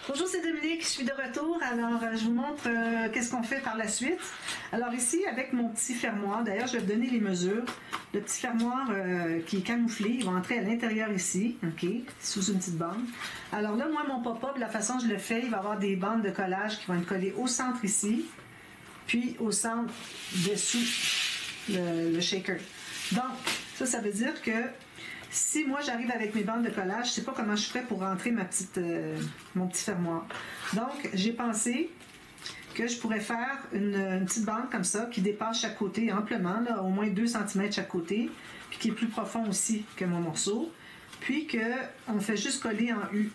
Bonjour, c'est Dominique, je suis de retour. Alors, je vous montre qu'est-ce qu'on fait par la suite. Alors ici, avec mon petit fermoir, d'ailleurs, je vais vous donner les mesures. Le petit fermoir qui est camouflé, il va entrer à l'intérieur ici, ok, sous une petite bande. Alors là, moi, mon pop-up, la façon dont je le fais, il va avoir des bandes de collage qui vont être collées au centre ici, puis au centre dessous le shaker. Donc, ça veut dire que si moi j'arrive avec mes bandes de collage, je ne sais pas comment je ferais pour rentrer mon petit fermoir. Donc, j'ai pensé que je pourrais faire une petite bande comme ça qui dépasse chaque côté amplement, là, au moins 2 cm chaque côté, puis qui est plus profond aussi que mon morceau, puis qu'on fait juste coller en U.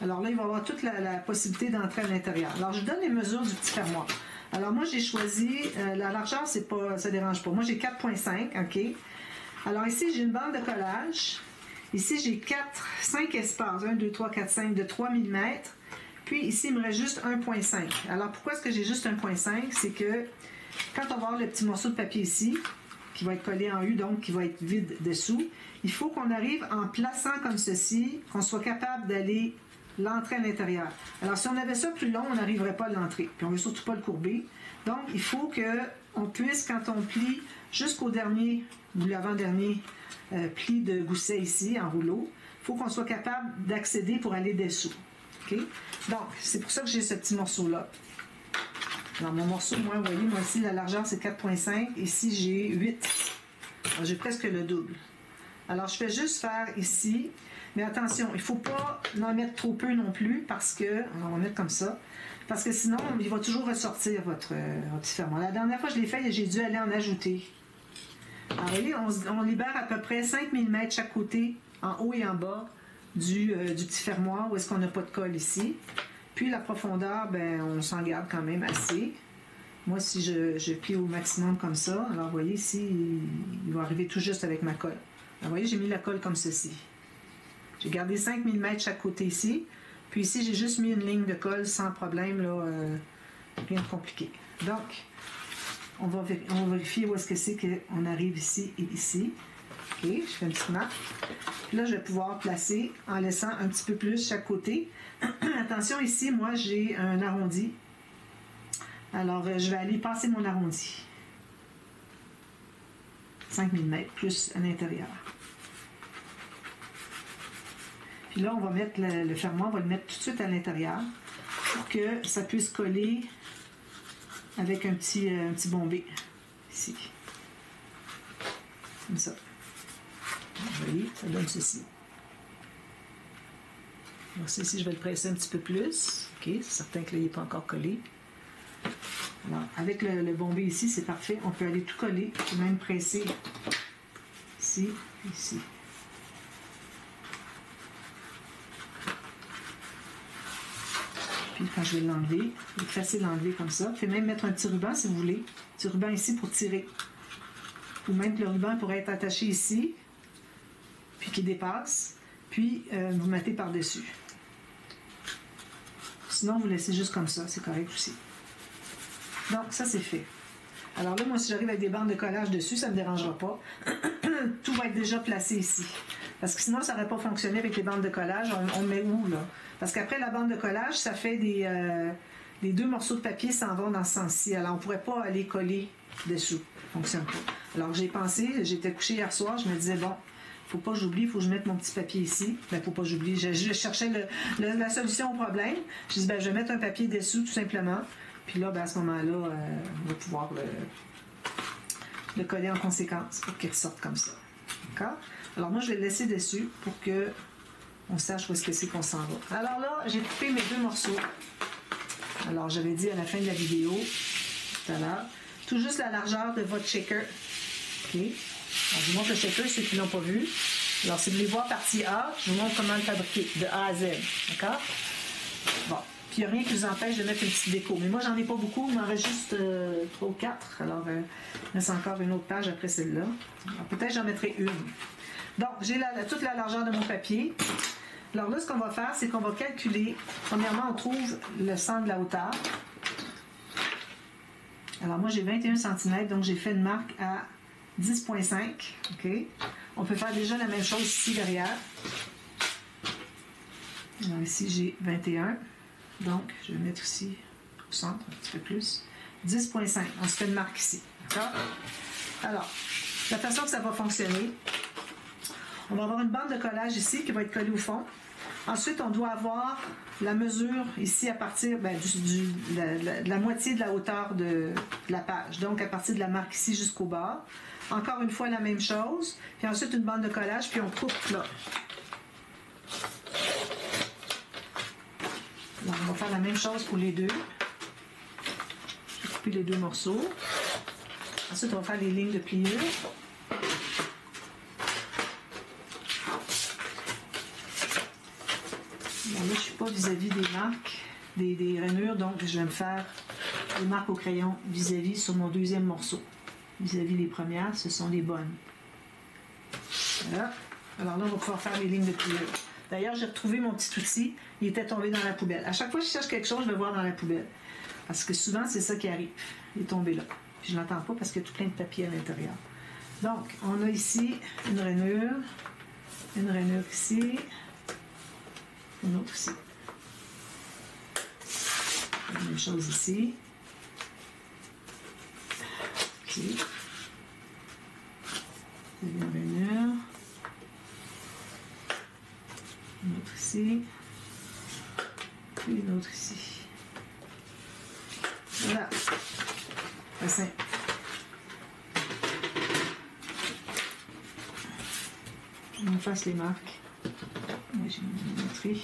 Alors là, il va y avoir toute la possibilité d'entrer à l'intérieur. Alors, je donne les mesures du petit fermoir. Alors moi, j'ai choisi, la largeur, ça ne dérange pas. Moi, j'ai 4,5, ok? Alors ici, j'ai une bande de collage. Ici, j'ai 5 espaces. 1, 2, 3, 4, 5 de 3 mm. Puis ici, il me reste juste 1,5. Alors pourquoi est-ce que j'ai juste 1,5? C'est que quand on va avoir le petit morceau de papier ici, qui va être collé en U, donc qui va être vide dessous, il faut qu'on arrive en plaçant comme ceci, qu'on soit capable d'aller l'entrer à l'intérieur. Alors si on avait ça plus long, on n'arriverait pas à l'entrer. Puis on ne veut surtout pas le courber. Donc il faut qu'on puisse, quand on plie jusqu'au dernier ou l'avant-dernier pli de gousset ici, en rouleau, il faut qu'on soit capable d'accéder pour aller dessous. Okay? Donc, c'est pour ça que j'ai ce petit morceau-là. Alors, mon morceau, moi, vous voyez, moi ici, la largeur, c'est 4,5. Ici, j'ai 8. Alors, j'ai presque le double. Alors, je fais juste faire ici. Mais attention, il ne faut pas en mettre trop peu non plus parce que, alors, on va mettre comme ça, parce que sinon, il va toujours ressortir votre petit fermoir. La dernière fois, je l'ai fait et j'ai dû aller en ajouter. Alors, vous voyez, on libère à peu près 5 mm chaque côté, en haut et en bas, du petit fermoir où est-ce qu'on n'a pas de colle ici. Puis la profondeur, ben, on s'en garde quand même assez. Moi, si je plie au maximum comme ça, alors vous voyez ici, il va arriver tout juste avec ma colle. Alors, vous voyez, j'ai mis la colle comme ceci. J'ai gardé 5 mm chaque côté ici. Puis ici, j'ai juste mis une ligne de colle sans problème, là, rien de compliqué. Donc, on va vérifier où est-ce que c'est qu'on arrive ici et ici. OK, je fais une petite marque. Puis là, je vais pouvoir placer en laissant un petit peu plus chaque côté. Attention, ici, moi, j'ai un arrondi. Alors, je vais aller passer mon arrondi. 5 mm plus à l'intérieur. Puis là, on va mettre le fermoir, on va le mettre tout de suite à l'intérieur pour que ça puisse coller avec un petit bombé ici. Comme ça. Vous voyez, ça donne ceci. Donc ici, je vais le presser un petit peu plus. OK, c'est certain que là, il n'est pas encore collé. Alors, avec le bombé ici, c'est parfait. On peut aller tout coller et même presser ici, ici. Puis quand je vais l'enlever, il est facile d'enlever comme ça. Vous pouvez même mettre un petit ruban si vous voulez. Un petit ruban ici pour tirer. Ou même que le ruban pourrait être attaché ici, puis qui dépasse, puis vous mettez par-dessus. Sinon, vous laissez juste comme ça, c'est correct aussi. Donc, ça, c'est fait. Alors là, moi, si j'arrive avec des bandes de collage dessus, ça ne me dérangera pas. Tout va être déjà placé ici. Parce que sinon, ça n'aurait pas fonctionné avec les bandes de collage. On met où, là? Parce qu'après la bande de collage, ça fait les 2 morceaux de papier s'en vont dans ce sens-ci. Alors, on ne pourrait pas aller coller dessous. Ça ne fonctionne pas. Alors, j'ai pensé, j'étais couchée hier soir, je me disais, bon, faut pas que j'oublie, il faut que je mette mon petit papier ici. Ben, faut pas que j'oublie. Je cherchais la solution au problème. Je dis, ben, je vais mettre un papier dessous, tout simplement. Puis là, ben, à ce moment-là, on va pouvoir le coller en conséquence pour qu'il ressorte comme ça. D'accord? Alors, moi, je vais le laisser dessus pour qu'on sache où est-ce que c'est qu'on s'en va. Alors là, j'ai coupé mes 2 morceaux. Alors, j'avais dit à la fin de la vidéo, tout à l'heure, tout juste la largeur de votre shaker. OK? Alors, je vous montre le shaker, ceux qui ne l'ont pas vu. Alors, si vous voulez voir partie A, je vous montre comment le fabriquer, de A à Z. D'accord? Bon. Puis, il n'y a rien qui vous empêche de mettre une petite déco. Mais moi, j'en ai pas beaucoup. Il m'en reste juste 3 ou 4. Alors, il reste encore une autre page après celle-là. Alors, peut-être j'en mettrai une. Donc, j'ai toute la largeur de mon papier. Alors là, ce qu'on va faire, c'est qu'on va calculer. Premièrement, on trouve le centre de la hauteur. Alors, moi, j'ai 21 cm, donc j'ai fait une marque à 10,5. OK? On peut faire déjà la même chose ici derrière. Alors, ici, j'ai 21. Donc, je vais mettre ici au centre un petit peu plus. 10,5. On se fait une marque ici. D'accord? Alors, la façon que ça va fonctionner, on va avoir une bande de collage ici qui va être collée au fond. Ensuite, on doit avoir la mesure ici à partir de la moitié de la hauteur de la page. Donc, à partir de la marque ici jusqu'au bas. Encore une fois, la même chose. Puis ensuite, une bande de collage, puis on coupe là. Donc, on va faire la même chose pour les deux. Je vais couper les deux morceaux. Ensuite, on va faire les lignes de pliure. Bon, là, je ne suis pas vis-à-vis des marques, des rainures, donc je vais me faire des marques au crayon vis-à-vis sur mon deuxième morceau. Vis-à-vis les premières, ce sont les bonnes. Voilà. Alors là, on va pouvoir faire les lignes de pliure. D'ailleurs, j'ai retrouvé mon petit outil. Il était tombé dans la poubelle. À chaque fois que je cherche quelque chose, je vais voir dans la poubelle. Parce que souvent, c'est ça qui arrive. Il est tombé là. Puis je ne l'entends pas parce qu'il y a tout plein de papier à l'intérieur. Donc, on a ici une rainure ici, une autre ici. La même chose ici. OK. Une rainure. Une autre ici. Puis une autre ici. Voilà. C'est simple. On fasse les marques. Moi, j'ai montré.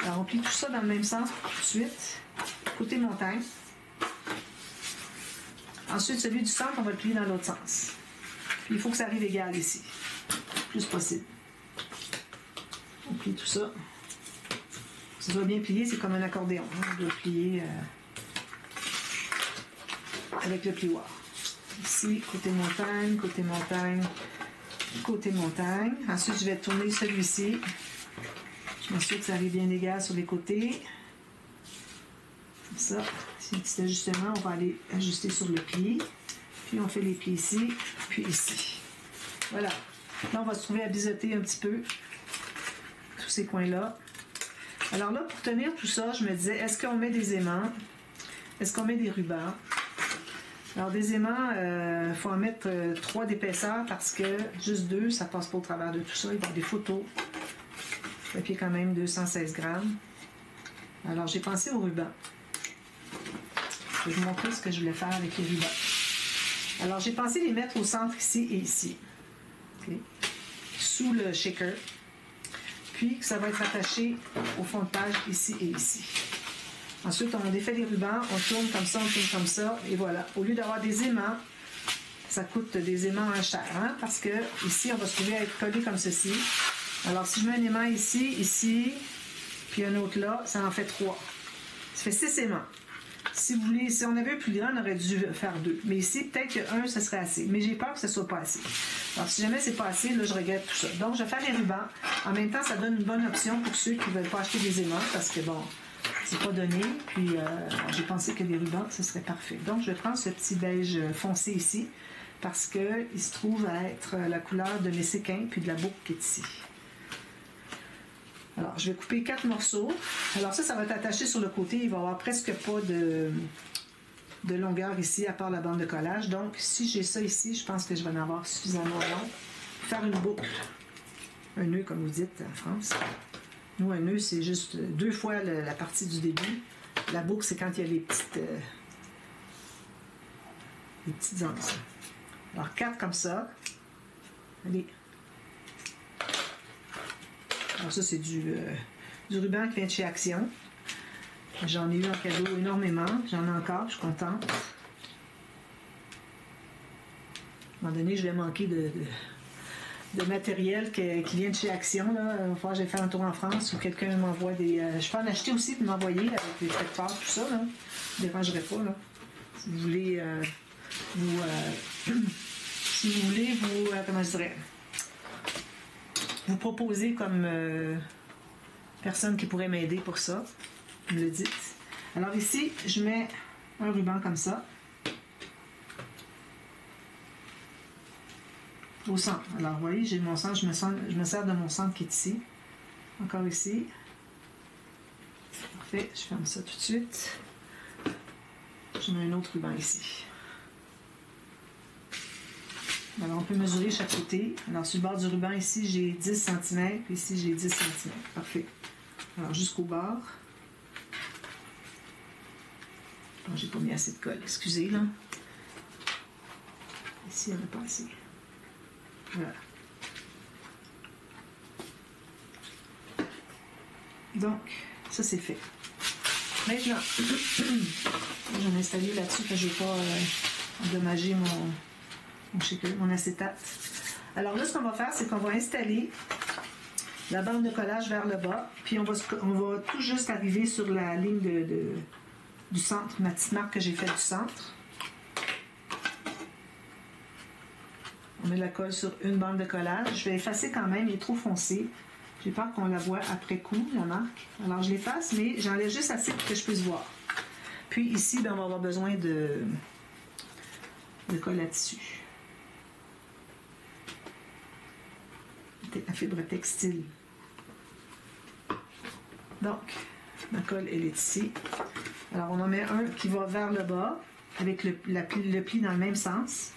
Alors, on plie tout ça dans le même sens tout de suite. Côté montagne. Ensuite, celui du centre, on va le plier dans l'autre sens. Puis, il faut que ça arrive égal ici. Le plus possible. On plie tout ça. Ça doit bien plier, c'est comme un accordéon. Hein? On doit plier avec le plioir. Ici, côté montagne, côté montagne, côté montagne. Ensuite, je vais tourner celui-ci. Je m'assure que ça arrive bien égal sur les côtés. Comme ça. C'est un petit ajustement. On va aller ajuster sur le pli. Puis, on fait les plis ici, puis ici. Voilà. Là, on va se trouver à biseauter un petit peu tous ces coins-là. Alors là, pour tenir tout ça, je me disais, est-ce qu'on met des aimants? Est-ce qu'on met des rubans? Alors, des aimants, il faut en mettre 3 d'épaisseur parce que juste 2, ça passe pas au travers de tout ça. Il va y avoir des photos. Le papier quand même 216 grammes. Alors, j'ai pensé aux rubans. Je vais vous montrer ce que je voulais faire avec les rubans. Alors, j'ai pensé les mettre au centre ici et ici. Okay. Sous le shaker. Puis, ça va être attaché au fond de page ici et ici. Ensuite, on défait les rubans, on tourne comme ça, on tourne comme ça, et voilà. Au lieu d'avoir des aimants, ça coûte des aimants en chair, hein, parce que ici, on va se trouver à être collé comme ceci. Alors, si je mets un aimant ici, ici, puis un autre là, ça en fait 3. Ça fait 6 aimants. Si vous voulez, si on avait un plus grand, on aurait dû faire 2. Mais ici, peut-être qu'un, ce serait assez. Mais j'ai peur que ce ne soit pas assez. Alors, si jamais c'est pas assez, là, je regrette tout ça. Donc, je vais faire les rubans. En même temps, ça donne une bonne option pour ceux qui ne veulent pas acheter des aimants, parce que, bon, c'est pas donné. Puis, j'ai pensé que les rubans, ce serait parfait. Donc, je vais prendre ce petit beige foncé ici, parce qu'il se trouve à être la couleur de mes séquins, puis de la boucle qui est ici. Alors, je vais couper 4 morceaux. Alors ça va être attaché sur le côté. Il va y avoir presque pas de longueur ici, à part la bande de collage. Donc, si j'ai ça ici, je pense que je vais en avoir suffisamment long. Faire une boucle. Un nœud, comme vous dites en France. Nous, un nœud, c'est juste 2 fois la partie du début. La boucle, c'est quand il y a les petites anses. Alors, 4 comme ça. Allez. Alors ça, c'est du ruban qui vient de chez Action. J'en ai eu en cadeau énormément. J'en ai encore, je suis contente. À un moment donné, je vais manquer de matériel qui vient de chez Action. Là. Il va falloir que j'aille faire un tour en France où quelqu'un m'envoie des... je peux en acheter aussi pour m'envoyer avec des frais de part, tout ça. Là. Ça ne dérangerait pas. Là. Si vous voulez si vous voulez, comment je dirais... vous proposer comme personne qui pourrait m'aider pour ça. Vous me le dites. Alors ici, je mets un ruban comme ça. au centre. Alors, vous voyez, j'ai mon centre, je me sers de mon centre qui est ici. Encore ici. Parfait, je ferme ça tout de suite. Je mets un autre ruban ici. Alors, on peut mesurer chaque côté. Alors, sur le bord du ruban, ici, j'ai 10 cm, puis ici, j'ai 10 cm. Parfait. Alors, jusqu'au bord. Oh, j'ai pas mis assez de colle, excusez, là. Ici, on n'a pas assez. Voilà. Donc, ça, c'est fait. Maintenant, je vais m'installer là-dessus, que je ne vais pas endommager mon acétate. Alors là, ce qu'on va faire, c'est qu'on va installer la bande de collage vers le bas, puis on va tout juste arriver sur la ligne du centre, ma petite marque que j'ai faite du centre. On met la colle sur une bande de collage. Je vais effacer quand même, il est trop foncé. J'ai peur qu'on la voit après coup, la marque. Alors je l'efface, mais j'enlève juste assez pour que je puisse voir. Puis ici, ben, on va avoir besoin de colle à tissu. La fibre textile. Donc, ma colle, elle est ici. Alors, on en met un qui va vers le bas, avec le pli dans le même sens.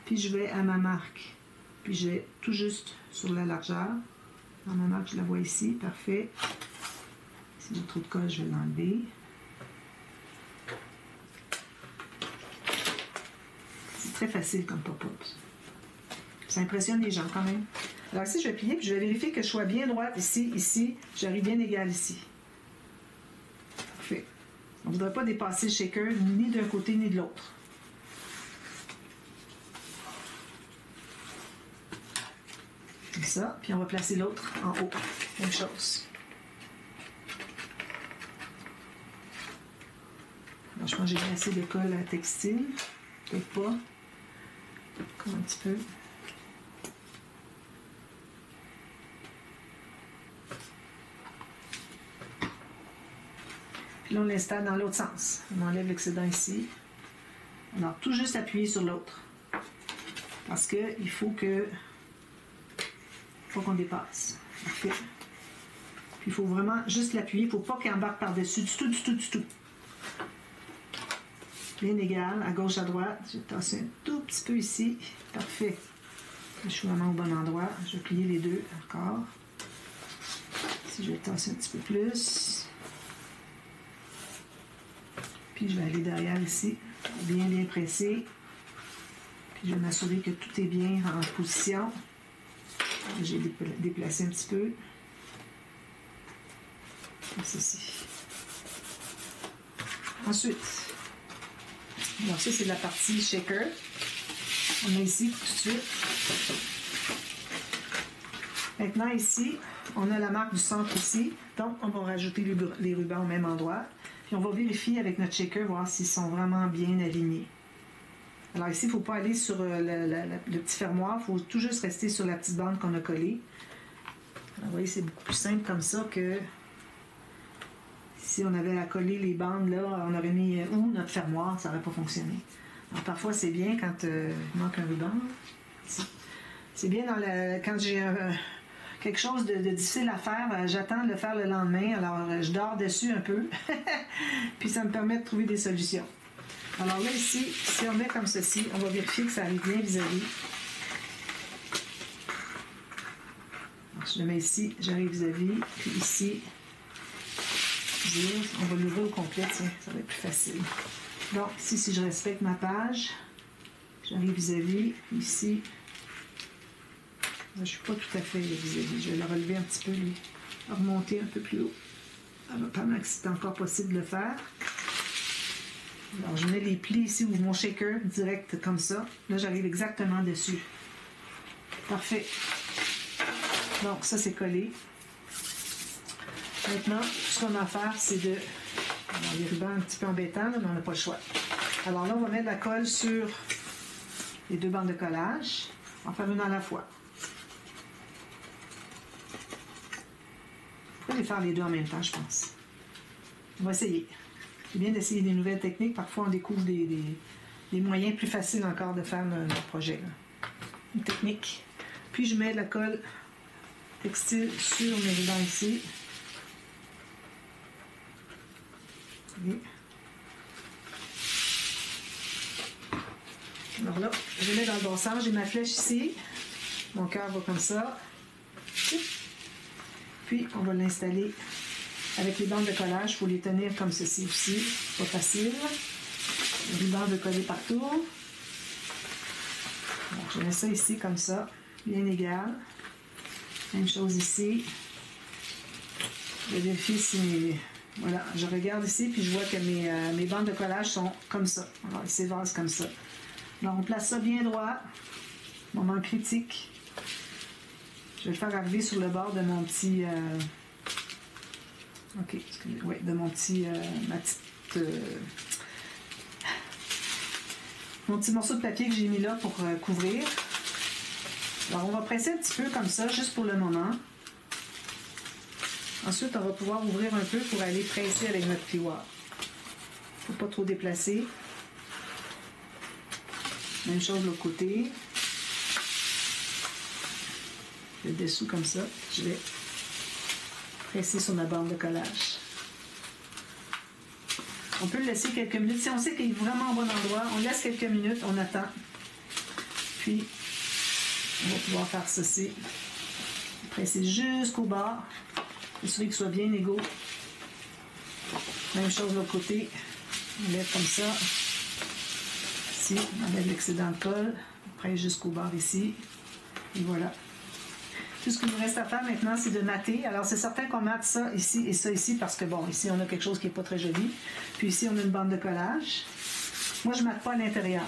Puis, je vais à ma marque. Puis, je vais tout juste sur la largeur. Dans ma marque, je la vois ici. Parfait. Si j'ai trop de colle, je vais l'enlever. C'est très facile comme pop-up. Ça impressionne les gens quand même. Alors ici, je vais plier, puis je vais vérifier que je sois bien droite ici, ici. J'arrive bien égal ici. Parfait. On ne voudrait pas dépasser le shaker ni d'un côté ni de l'autre. Comme ça. Puis on va placer l'autre en haut. Même chose. Alors, je pense que j'ai mis assez de colle à textile. Peut-être pas. Comme un petit peu. Puis là, on l'installe dans l'autre sens. On enlève l'excédent ici. Alors, tout juste appuyer sur l'autre. Parce qu'il faut qu'on dépasse. Parfait. Puis il faut vraiment juste l'appuyer. Il ne faut pas qu'il embarque par-dessus du tout, du tout, du tout. Bien égal, à gauche, à droite. Je vais tasser un tout petit peu ici. Parfait. Je suis vraiment au bon endroit. Je vais plier les deux encore. Ici, je vais tasser un petit peu plus. Puis je vais aller derrière ici, bien bien pressé. Puis je vais m'assurer que tout est bien en position. J'ai déplacé un petit peu. Comme ceci. Ensuite, alors ça c'est la partie shaker. On met ici tout de suite. Maintenant ici, on a la marque du centre ici. Donc on va rajouter les rubans au même endroit. Puis on va vérifier avec notre shaker, voir s'ils sont vraiment bien alignés. Alors ici, il ne faut pas aller sur le petit fermoir, il faut tout juste rester sur la petite bande qu'on a collée. Alors, vous voyez, c'est beaucoup plus simple comme ça que si on avait à coller les bandes là, on aurait mis où notre fermoir, ça n'aurait pas fonctionné. Alors parfois, c'est bien quand il manque un ruban. C'est bien quand j'ai quelque chose de difficile à faire, j'attends de le faire le lendemain, alors je dors dessus un peu, puis ça me permet de trouver des solutions. Alors là, ici, si on met comme ceci, on va vérifier que ça arrive bien vis-à-vis. Alors, je le mets ici, j'arrive vis-à-vis, puis ici, on va l'ouvrir au complet, tiens, ça va être plus facile. Donc, ici, si je respecte ma page, j'arrive vis-à-vis, ici, je ne suis pas tout à fait vis-à-vis. Je vais le relever un petit peu, lui. Remonter un peu plus haut. Alors, pendant que c'est encore possible de le faire. Alors, je mets les plis ici, ou mon shaker direct comme ça. Là, j'arrive exactement dessus. Parfait. Donc, ça, c'est collé. Maintenant, ce qu'on a à faire, c'est de... Alors, les rubans un petit peu embêtants, là, mais on n'a pas le choix. Alors là, on va mettre la colle sur les deux bandes de collage. On va faire une à la fois. On va les faire les deux en même temps, je pense. On va essayer. C'est bien d'essayer des nouvelles techniques. Parfois, on découvre des moyens plus faciles encore de faire notre projet. Là. Une technique. Puis je mets de la colle textile sur mes rubans ici. Et alors là, je mets dans le bon sens. J'ai ma flèche ici. Mon cœur va comme ça. Puis on va l'installer avec les bandes de collage. Il faut les tenir comme ceci aussi. Pas facile. Le ruban de coller partout. Donc, je mets ça ici comme ça, bien égal. Même chose ici. Je vérifie si mes... Voilà, je regarde ici puis je vois que mes bandes de collage sont comme ça. Alors, ils s'évasent comme ça. Alors, on place ça bien droit. Moment critique. Je vais le faire arriver sur le bord de mon petit... OK, excusez, oui, de mon petit... mon petit morceau de papier que j'ai mis là pour couvrir. Alors, on va presser un petit peu comme ça, juste pour le moment. Ensuite, on va pouvoir ouvrir un peu pour aller presser avec notre plioir. Il ne faut pas trop déplacer. Même chose de l'autre côté. Le dessous comme ça. Je vais presser sur ma bande de collage. On peut le laisser quelques minutes. Si on sait qu'il est vraiment au bon endroit, on laisse quelques minutes, on attend. Puis, on va pouvoir faire ceci. Presser jusqu'au bord. Assurer qu'il soit bien égaux. Même chose de l'autre côté. On lève comme ça. Ici, on enlève l'excédent de colle. On presse jusqu'au bord ici. Et voilà. Tout ce qu'il nous reste à faire maintenant, c'est de mater. Alors, c'est certain qu'on mate ça ici et ça ici parce que, bon, ici, on a quelque chose qui n'est pas très joli. Puis ici, on a une bande de collage. Moi, je ne mate pas à l'intérieur.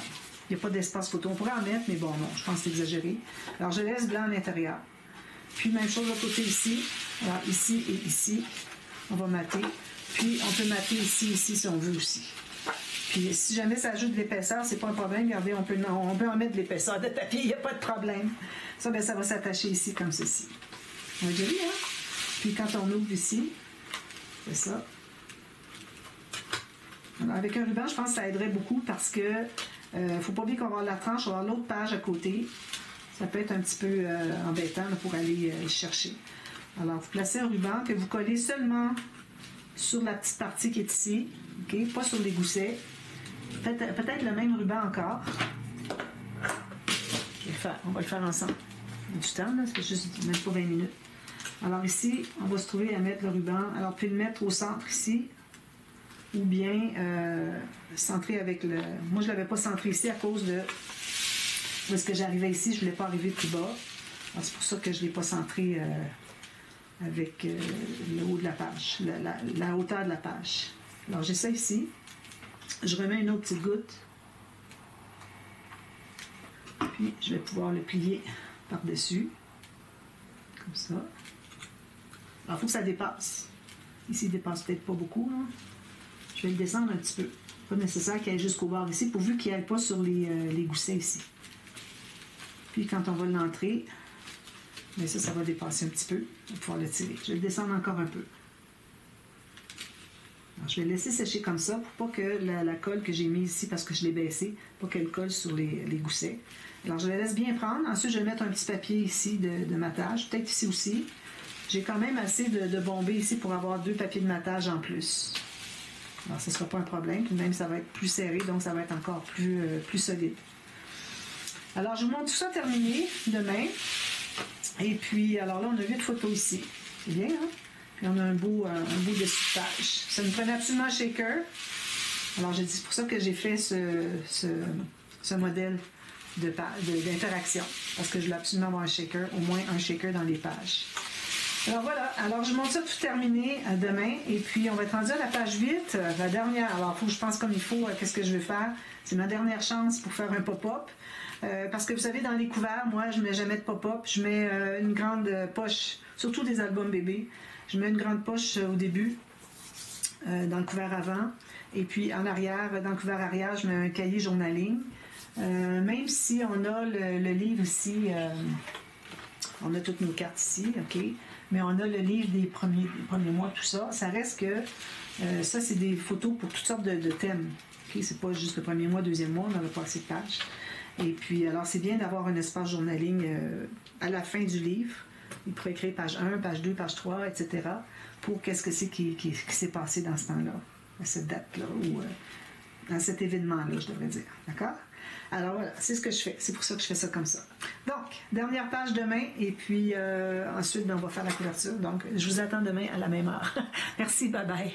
Il n'y a pas d'espace photo. On pourrait en mettre, mais bon, non, je pense que c'est exagéré. Alors, je laisse blanc à l'intérieur. Puis, même chose de l'autre côté ici. Alors, ici et ici, on va mater. Puis, on peut mater ici, ici, si on veut aussi. Puis, si jamais ça ajoute de l'épaisseur, c'est pas un problème. Regardez, on peut en mettre de l'épaisseur de papier, il n'y a pas de problème. Ça, bien, ça va s'attacher ici, comme ceci. On va joli, hein? Puis, quand on ouvre ici, c'est ça. Alors, avec un ruban, je pense que ça aiderait beaucoup parce que faut pas oublier qu'on va avoir la tranche, on va avoir l'autre page à côté. Ça peut être un petit peu embêtant là, pour aller chercher. Alors, vous placez un ruban que vous collez seulement sur la petite partie qui est ici, ok? Pas sur les goussets. Peut-être le même ruban encore. On va le faire ensemble. Il y a du temps, là, c'est juste même pas 20 minutes. Alors ici, on va se trouver à mettre le ruban. Alors, vous pouvez le mettre au centre ici, ou bien centrer avec le... Moi, je ne l'avais pas centré ici à cause de ce que j'arrivais ici. Je ne voulais pas arriver plus bas. C'est pour ça que je ne l'ai pas centré avec le haut de la page, la hauteur de la page. Alors, j'ai ça ici. Je remets une autre petite goutte. Puis, je vais pouvoir le plier par-dessus. Comme ça. Alors, il faut que ça dépasse. Ici, il ne dépasse peut-être pas beaucoup. Hein? Je vais le descendre un petit peu. Pas nécessaire qu'il aille jusqu'au bord ici, pourvu qu'il n'y aille pas sur les goussets ici. Puis, quand on va l'entrer, mais ça va dépasser un petit peu. On va pouvoir le tirer. Je vais le descendre encore un peu. Alors, je vais le laisser sécher comme ça pour pas que la colle que j'ai mise ici, parce que je l'ai baissée, pas qu'elle colle sur les goussets. Alors, je la laisse bien prendre. Ensuite, je vais mettre un petit papier ici de matage. Peut-être ici aussi. J'ai quand même assez de bombées ici pour avoir 2 papiers de matage en plus. Alors, ce ne sera pas un problème. Puis même, ça va être plus serré, donc ça va être encore plus solide. Alors, je vous montre tout ça terminé demain. Et puis, alors là, on a 8 photos ici. C'est bien, hein? Puis on a un beau dessus de page. Ça nous prenait absolument un shaker. Alors, c'est pour ça que j'ai fait ce modèle d'interaction. Parce que je voulais absolument avoir un shaker, au moins un shaker dans les pages. Alors voilà, alors je montre ça tout terminé demain. Et puis, on va être rendu à la page 8, la dernière. Alors, il faut que je pense comme il faut, qu'est-ce que je vais faire. C'est ma dernière chance pour faire un pop-up. Parce que vous savez, dans les couverts, moi, je ne mets jamais de pop-up. Je mets une grande poche, surtout des albums bébés. Je mets une grande poche au début, dans le couvert avant. Et puis, en arrière, dans le couvert arrière, je mets un cahier journaling. Même si on a le livre ici, on a toutes nos cartes ici, OK? Mais on a le livre des premiers mois, tout ça. Ça reste que ça, c'est des photos pour toutes sortes de thèmes. OK? C'est pas juste le premier mois, deuxième mois, on n'aurait pas assez de pages. Et puis, alors, c'est bien d'avoir un espace journaling à la fin du livre. Il pourrait écrire page 1, page 2, page 3, etc. pour qu'est-ce que c'est qui s'est passé dans ce temps-là, à cette date-là, ou dans cet événement-là, je devrais dire. D'accord? Alors voilà, c'est ce que je fais. C'est pour ça que je fais ça comme ça. Donc, dernière page demain, et puis ensuite, on va faire la couverture. Donc, je vous attends demain à la même heure. Merci, bye bye.